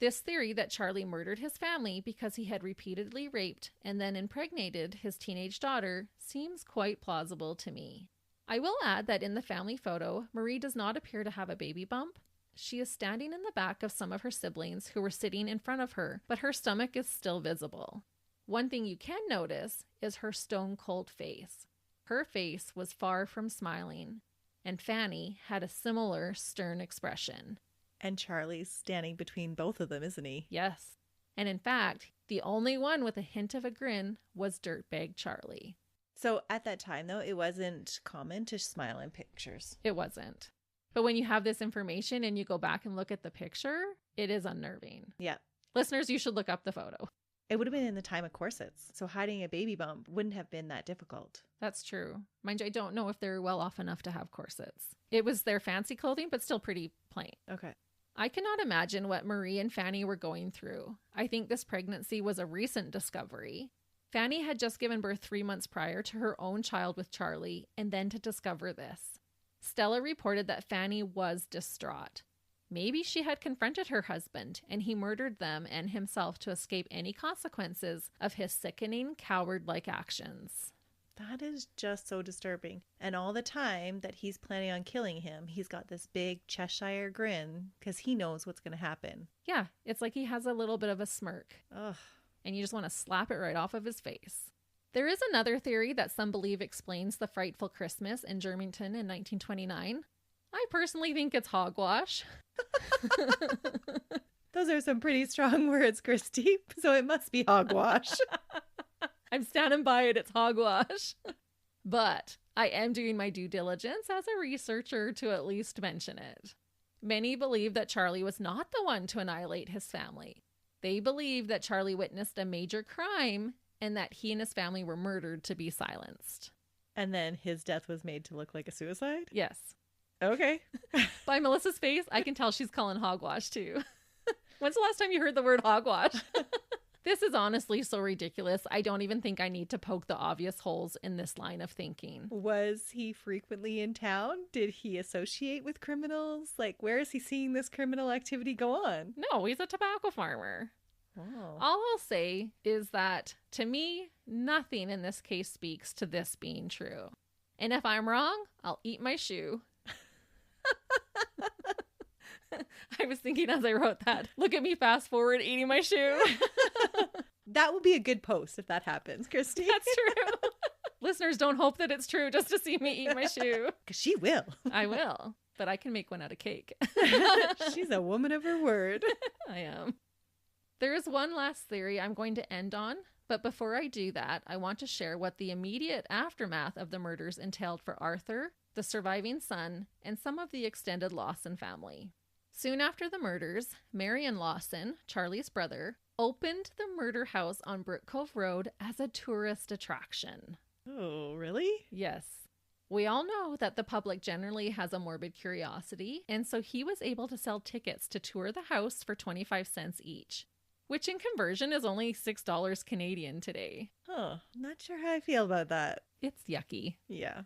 This theory that Charlie murdered his family because he had repeatedly raped and then impregnated his teenage daughter seems quite plausible to me. I will add that in the family photo, Marie does not appear to have a baby bump. She is standing in the back of some of her siblings who were sitting in front of her, but her stomach is still visible. One thing you can notice is her stone-cold face. Her face was far from smiling, and Fanny had a similar stern expression. and Charlie's standing between both of them, isn't he? Yes. And in fact, the only one with a hint of a grin was dirtbag Charlie. So at that time, though, it wasn't common to smile in pictures. It wasn't. But when you have this information and you go back and look at the picture, it is unnerving. Yeah. Listeners, you should look up the photo. It would have been in the time of corsets. So hiding a baby bump wouldn't have been that difficult. That's true. Mind you, I don't know if they're well off enough to have corsets. It was their fancy clothing, but still pretty plain. Okay. I cannot imagine what Marie and Fanny were going through. I think this pregnancy was a recent discovery. Fanny had just given birth 3 months prior to her own child with Charlie, and then to discover this. Stella reported that Fanny was distraught. Maybe she had confronted her husband, and he murdered them and himself to escape any consequences of his sickening, coward-like actions. That is just so disturbing. And all the time that he's planning on killing him, he's got this big Cheshire grin because he knows what's going to happen. Yeah, it's like he has a little bit of a smirk, Ugh. and you just want to slap it right off of his face. There is another theory that some believe explains the frightful Christmas in Germantown in 1929. I personally think it's hogwash. Those are some pretty strong words, Christy. So it must be hogwash. I'm standing by it, it's hogwash. But I am doing my due diligence as a researcher to at least mention it. Many believe that Charlie was not the one to annihilate his family. They believe that Charlie witnessed a major crime and that he and his family were murdered to be silenced. And then his death was made to look like a suicide? Yes. Okay. By Melissa's face, I can tell she's calling hogwash too. When's the last time you heard the word hogwash? This is honestly so ridiculous. I don't even think I need to poke the obvious holes in this line of thinking. Was he frequently in town? Did he associate with criminals? Like, where is he seeing this criminal activity go on? No, he's a tobacco farmer. Oh. All I'll say is that, to me, nothing in this case speaks to this being true. And if I'm wrong, I'll eat my shoe. I was thinking as I wrote that, look at me fast forward eating my shoe. That would be a good post if that happens, Christy. That's true. Listeners, don't hope that it's true just to see me eat my shoe. Because she will. I will, but I can make one out of cake. She's a woman of her word. I am. There is one last theory I'm going to end on, but before I do that, I want to share what the immediate aftermath of the murders entailed for Arthur, the surviving son, and some of the extended Lawson family. Soon after the murders, Marion Lawson, Charlie's brother, opened the murder house on Brook Cove Road as a tourist attraction. Oh, really? Yes. We all know that the public generally has a morbid curiosity, and so he was able to sell tickets to tour the house for 25 cents each, which in conversion is only $6 Canadian today. Huh. Not sure how I feel about that. It's yucky. Yeah.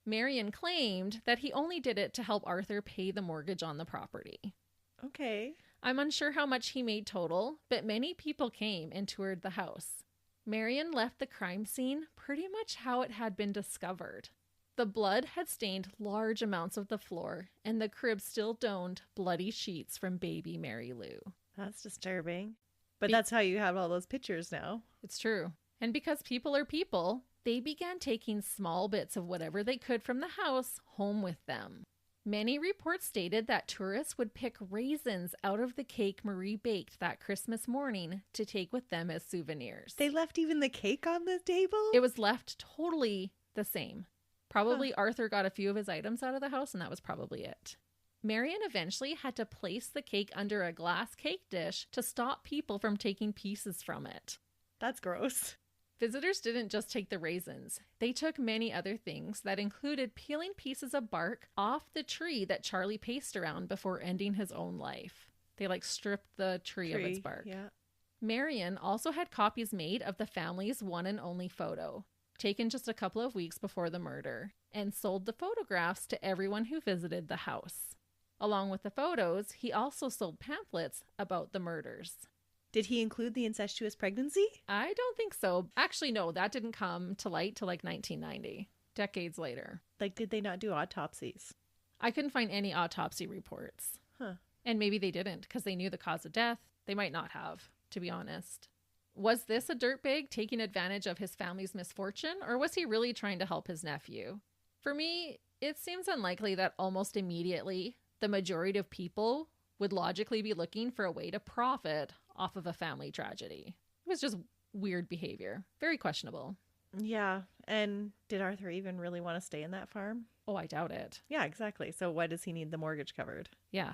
Marion claimed that he only did it to help Arthur pay the mortgage on the property. Okay. I'm unsure how much he made total, but many people came and toured the house. Marion left the crime scene pretty much how it had been discovered. The blood had stained large amounts of the floor, and the crib still donned bloody sheets from baby Mary Lou. That's disturbing. But that's how you have all those pictures now. It's true. And because people are people, they began taking small bits of whatever they could from the house home with them. Many reports stated that tourists would pick raisins out of the cake Marie baked that Christmas morning to take with them as souvenirs. They left even the cake on the table? It was left totally the same. Probably Arthur got a few of his items out of the house, and that was probably it. Marion eventually had to place the cake under a glass cake dish to stop people from taking pieces from it. That's gross. Visitors didn't just take the raisins. They took many other things that included peeling pieces of bark off the tree that Charlie paced around before ending his own life. They stripped the tree of its bark. Yeah. Marion also had copies made of the family's one and only photo, taken just a couple of weeks before the murder, and sold the photographs to everyone who visited the house. Along with the photos, he also sold pamphlets about the murders. Did he include the incestuous pregnancy? I don't think so. Actually, no, that didn't come to light till 1990, decades later. Did they not do autopsies? I couldn't find any autopsy reports. Huh. And maybe they didn't because they knew the cause of death. They might not have, to be honest. Was this a dirtbag taking advantage of his family's misfortune, or was he really trying to help his nephew? For me, it seems unlikely that almost immediately the majority of people would logically be looking for a way to profit off of a family tragedy. It was just weird behavior. Very questionable. Yeah. And did Arthur even really want to stay in that farm? Oh, I doubt it. Yeah, exactly. So why does he need the mortgage covered? Yeah.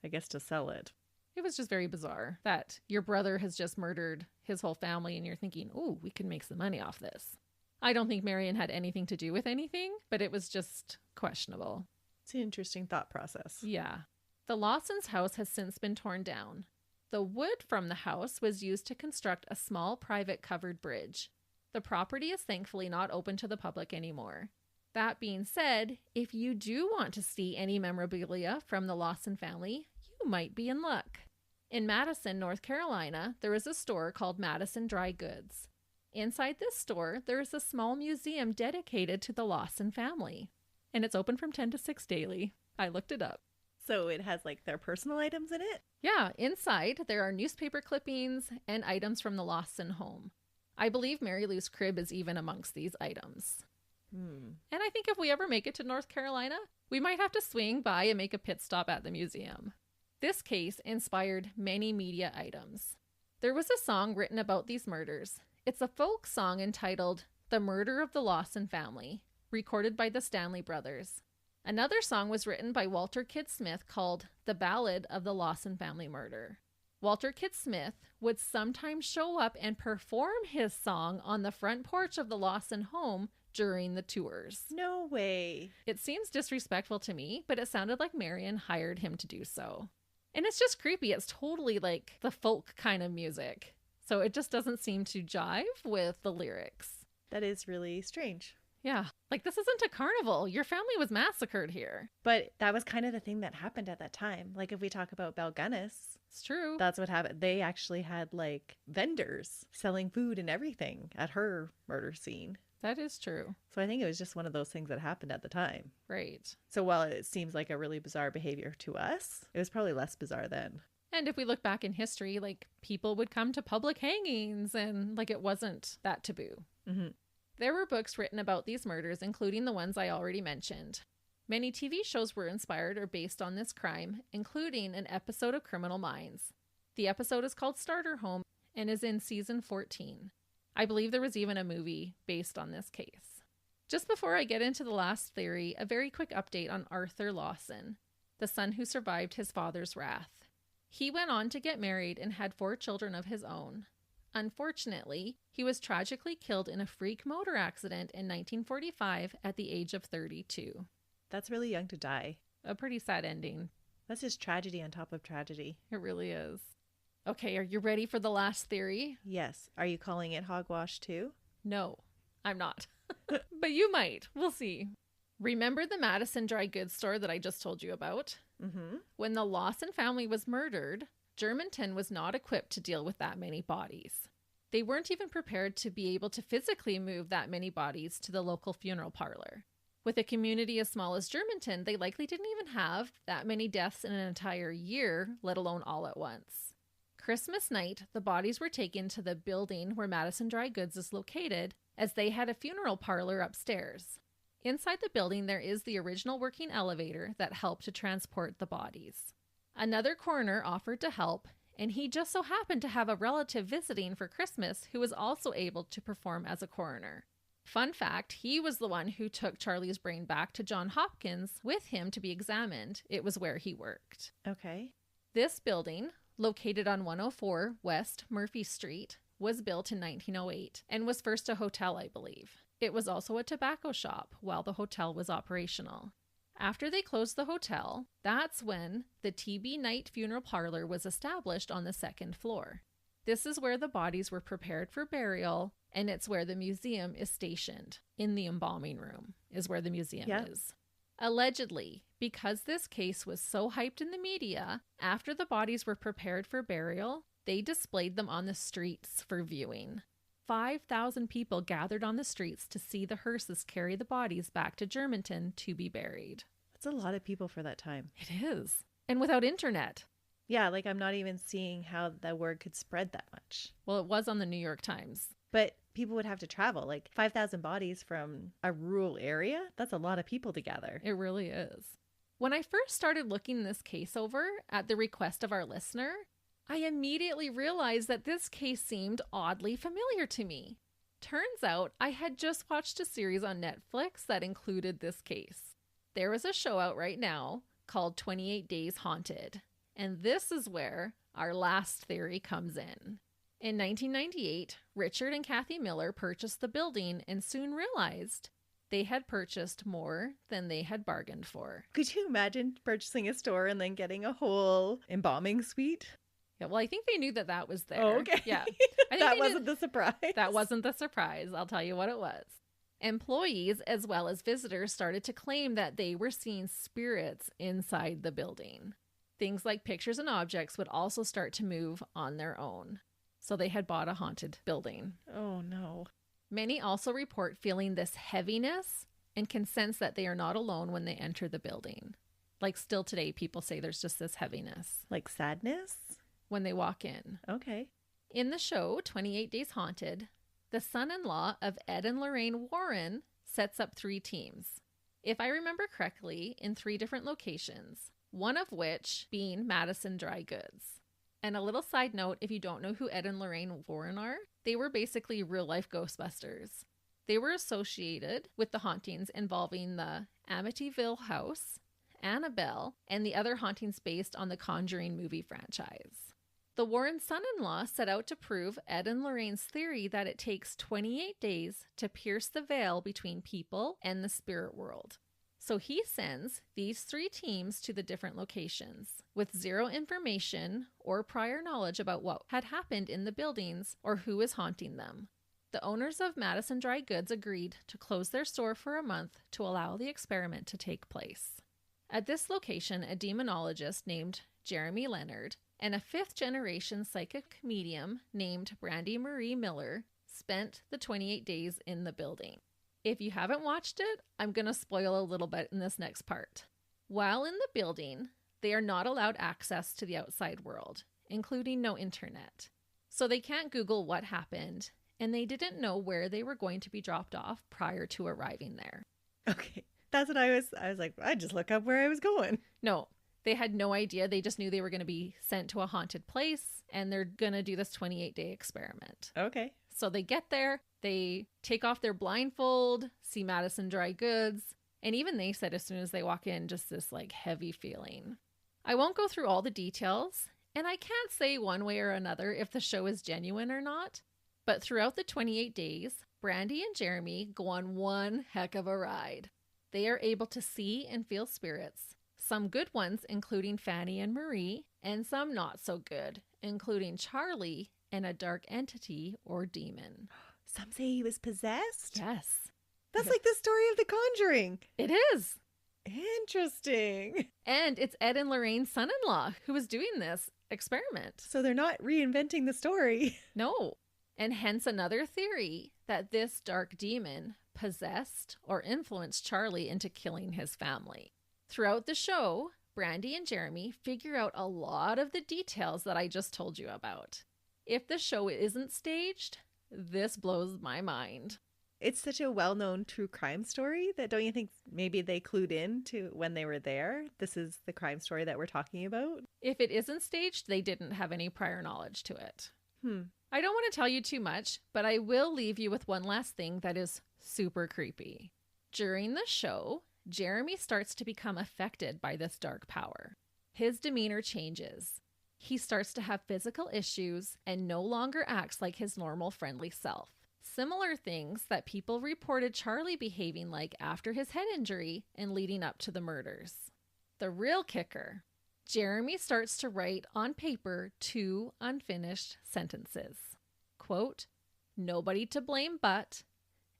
I guess to sell it. It was just very bizarre that your brother has just murdered his whole family and you're thinking, oh, we can make some money off this. I don't think Marion had anything to do with anything, but it was just questionable. It's an interesting thought process. Yeah. The Lawsons' house has since been torn down. The wood from the house was used to construct a small private covered bridge. The property is thankfully not open to the public anymore. That being said, if you do want to see any memorabilia from the Lawson family, you might be in luck. In Madison, North Carolina, there is a store called Madison Dry Goods. Inside this store, there is a small museum dedicated to the Lawson family. And it's open from 10 to 6 daily. I looked it up. So it has their personal items in it? Yeah, inside there are newspaper clippings and items from the Lawson home. I believe Mary Lou's crib is even amongst these items. And I think if we ever make it to North Carolina, we might have to swing by and make a pit stop at the museum. This case inspired many media items. There was a song written about these murders. It's a folk song entitled The Murder of the Lawson Family, recorded by the Stanley Brothers. Another song was written by Walter Kidd Smith called The Ballad of the Lawson Family Murder. Walter Kidd Smith would sometimes show up and perform his song on the front porch of the Lawson home during the tours. No way. It seems disrespectful to me, but it sounded like Marion hired him to do so. And it's just creepy. It's totally like the folk kind of music. So it just doesn't seem to jive with the lyrics. That is really strange. Yeah. Like, this isn't a carnival. Your family was massacred here. But that was kind of the thing that happened at that time. Like, if we talk about Balgunis, It's true. that's what happened. They actually had like vendors selling food and everything at her murder scene. That is true. So I think it was just one of those things that happened at the time. Right. So while it seems like a really bizarre behavior to us, it was probably less bizarre then. And if we look back in history, like, people would come to public hangings and like it wasn't that taboo. Mm-hmm. There were books written about these murders, including the ones I already mentioned. Many TV shows were inspired or based on this crime, including an episode of Criminal Minds. The episode is called Starter Home and is in season 14. I believe there was even a movie based on this case. Just before I get into the last theory, a very quick update on Arthur Lawson, the son who survived his father's wrath. He went on to get married and had 4 children of his own. Unfortunately, he was tragically killed in a freak motor accident in 1945 at the age of 32. That's really young to die. A pretty sad ending. That's just tragedy on top of tragedy. It really is. Okay, are you ready for the last theory? Yes. Are you calling it hogwash too? No, I'm not. But you might. We'll see. Remember the Madison dry goods store that I just told you about? Mm-hmm. When the Lawson family was murdered, Germantown was not equipped to deal with that many bodies. They weren't even prepared to be able to physically move that many bodies to the local funeral parlor. With a community as small as Germantown, they likely didn't even have that many deaths in an entire year, let alone all at once. Christmas night, the bodies were taken to the building where Madison Dry Goods is located, as they had a funeral parlor upstairs. Inside the building, there is the original working elevator that helped to transport the bodies. Another coroner offered to help, and he just so happened to have a relative visiting for Christmas who was also able to perform as a coroner. Fun fact, he was the one who took Charlie's brain back to Johns Hopkins with him to be examined. It was where he worked. Okay. This building, located on 104 West Murphy Street, was built in 1908 and was first a hotel, I believe. It was also a tobacco shop while the hotel was operational. After they closed the hotel, that's when the TB Knight Funeral Parlor was established on the 2nd floor. This is where the bodies were prepared for burial, and it's where the museum is stationed. In the embalming room is where the museum is. Allegedly, because this case was so hyped in the media, after the bodies were prepared for burial, they displayed them on the streets for viewing. 5,000 people gathered on the streets to see the hearses carry the bodies back to Germantown to be buried. That's a lot of people for that time. It is. And without internet. Yeah, like I'm not even seeing how the word could spread that much. Well, it was on the New York Times. But people would have to travel. Like 5,000 bodies from a rural area? That's a lot of people to gather. It really is. When I first started looking this case over at the request of our listener, I immediately realized that this case seemed oddly familiar to me. Turns out I had just watched a series on Netflix that included this case. There is a show out right now called 28 Days Haunted, and this is where our last theory comes in. In 1998, Richard and Kathy Miller purchased the building and soon realized they had purchased more than they had bargained for. Could you imagine purchasing a store and then getting a whole embalming suite? Yeah, well, I think they knew that that was there. Oh, okay. Yeah. I think That they wasn't the surprise. That wasn't the surprise. I'll tell you what it was. Employees as well as visitors started to claim that they were seeing spirits inside the building. Things like pictures and objects would also start to move on their own. So they had bought a haunted building. Oh, no. Many also report feeling this heaviness and can sense that they are not alone when they enter the building. Like still today, people say there's just this heaviness Like sadness? when they walk in. Okay. In the show, 28 Days Haunted, the son-in-law of Ed and Lorraine Warren sets up 3 teams. If I remember correctly, in 3 different locations, one of which being Madison Dry Goods. And a little side note, if you don't know who Ed and Lorraine Warren are, they were basically real-life Ghostbusters. They were associated with the hauntings involving the Amityville House, Annabelle, and the other hauntings based on the Conjuring movie franchise. The Warren son-in-law set out to prove Ed and Lorraine's theory that it takes 28 days to pierce the veil between people and the spirit world. So he sends these 3 teams to the different locations with 0 information or prior knowledge about what had happened in the buildings or who was haunting them. The owners of Madison Dry Goods agreed to close their store for a month to allow the experiment to take place. At this location, a demonologist named Jeremy Leonard and a 5th-generation psychic medium named Brandy Marie Miller spent the 28 days in the building. If you haven't watched it, I'm going to spoil a little bit in this next part. While in the building, they are not allowed access to the outside world, including no internet. So they can't Google what happened, and they didn't know where they were going to be dropped off prior to arriving there. Okay. That's what I was like, I just look up where I was going. No, they had no idea. They just knew they were going to be sent to a haunted place, and they're going to do this 28-day experiment. Okay. So they get there, they take off their blindfold, see Madison Dry Goods, and even they said as soon as they walk in, just this like heavy feeling. I won't go through all the details, and I can't say one way or another if the show is genuine or not, but throughout the 28 days, Brandy and Jeremy go on one heck of a ride. They are able to see and feel spirits, some good ones including Fanny and Marie, and some not so good, including Charlie and a dark entity or demon. Some say he was possessed? Yes. That's like the story of The Conjuring. It is. Interesting. And it's Ed and Lorraine's son-in-law who was doing this experiment. So they're not reinventing the story. No. And hence another theory that this dark demon possessed or influenced Charlie into killing his family. Throughout the show, Brandy and Jeremy figure out a lot of the details that I just told you about. If the show isn't staged, this blows my mind. It's such a well-known true crime story that don't you think maybe they clued in to when they were there? This is the crime story that we're talking about? If it isn't staged, they didn't have any prior knowledge to it. I don't want to tell you too much, but I will leave you with one last thing that is super creepy. During the show, Jeremy starts to become affected by this dark power. His demeanor changes. He starts to have physical issues and no longer acts like his normal friendly self. Similar things that people reported Charlie behaving like after his head injury and leading up to the murders. The real kicker, Jeremy starts to write on paper 2 unfinished sentences. Quote, "Nobody to blame but,"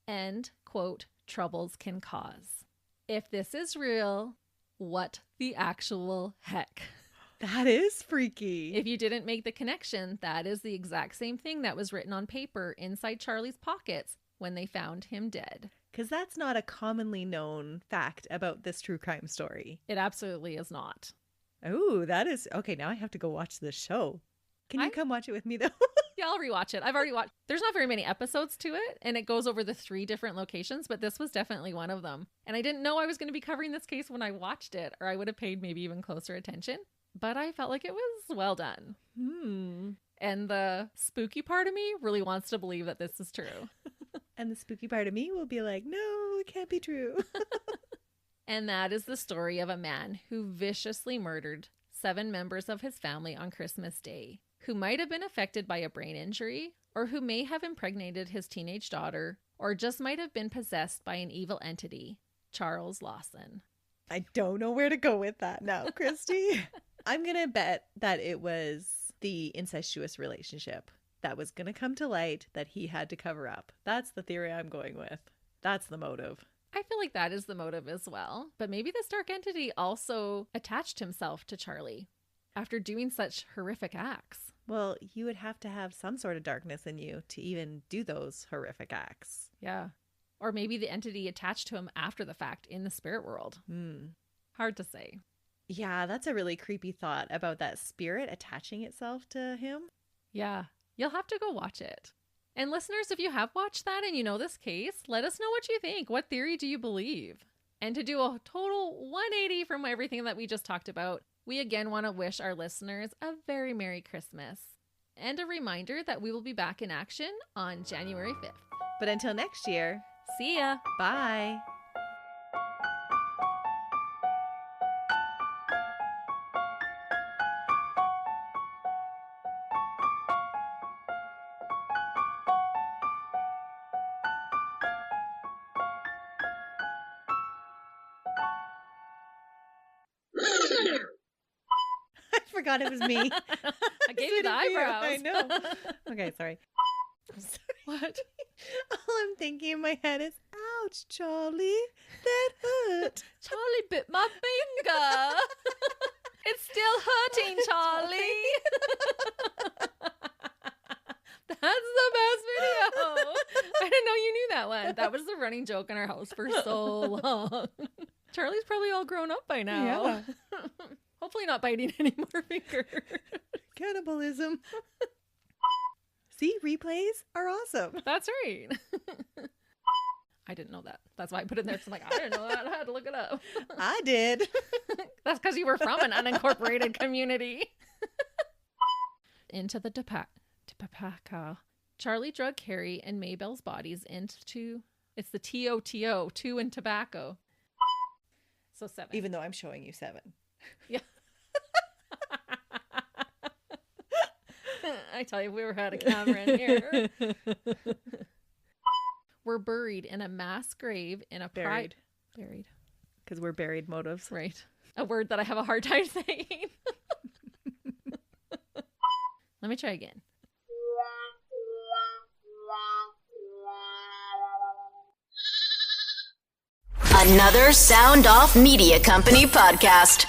and, quote, "troubles can cause." If this is real, what the actual heck? That is freaky. If you didn't make the connection, that is the exact same thing that was written on paper inside Charlie's pockets when they found him dead. Because that's not a commonly known fact about this true crime story. It absolutely is not. Oh, that is... Okay, now I have to go watch this show. Can you come watch it with me, though? Yeah, I'll rewatch it. I've already watched... There's not very many episodes to it, and it goes over the 3 different locations, but this was definitely one of them. And I didn't know I was going to be covering this case when I watched it, or I would have paid maybe even closer attention. But I felt like it was well done. And the spooky part of me really wants to believe that this is true. And the spooky part of me will be like, no, it can't be true. And that is the story of a man who viciously murdered 7 members of his family on Christmas Day, who might have been affected by a brain injury, or who may have impregnated his teenage daughter, or just might have been possessed by an evil entity, Charles Lawson. I don't know where to go with that now, Christy. I'm going to bet that it was the incestuous relationship that was going to come to light that he had to cover up. That's the theory I'm going with. That's the motive. I feel like that is the motive as well. But maybe this dark entity also attached himself to Charlie after doing such horrific acts. Well, you would have to have some sort of darkness in you to even do those horrific acts. Yeah. Or maybe the entity attached to him after the fact in the spirit world. Hard to say. Yeah, that's a really creepy thought about that spirit attaching itself to him. Yeah, you'll have to go watch it. And listeners, if you have watched that and you know this case, let us know what you think. What theory do you believe? And to do a total 180 from everything that we just talked about, we again want to wish our listeners a very Merry Christmas. And a reminder that we will be back in action on January 5th. But until next year, see ya! Bye! forgot it was me. I gave you the eyebrows. I know. Okay, sorry. What? All I'm thinking in my head is, ouch, Charlie, that hurt. Charlie bit my finger. It's still hurting, Charlie. That's the best video. I didn't know you knew that one. That was the running joke in our house for so long. Charlie's probably all grown up by now. Yeah. Hopefully not biting any more fingers. Cannibalism. See, replays are awesome. That's right. I didn't know that. That's why I put it in there. Cause I'm like, I didn't know that. I had to look it up. I did. That's because you were from an unincorporated community. Into the Topeka. Charlie drug Carrie and Maybelle's bodies into, it's the TOTO, 2 and tobacco. So 7. Even though I'm showing you 7. Yeah. I tell you, if we were had a camera in here. We're buried in a mass grave in a Buried. Buried. Because we're buried motives. Right. A word that I have a hard time saying. Let me try again. Another Sound Off Media Company podcast.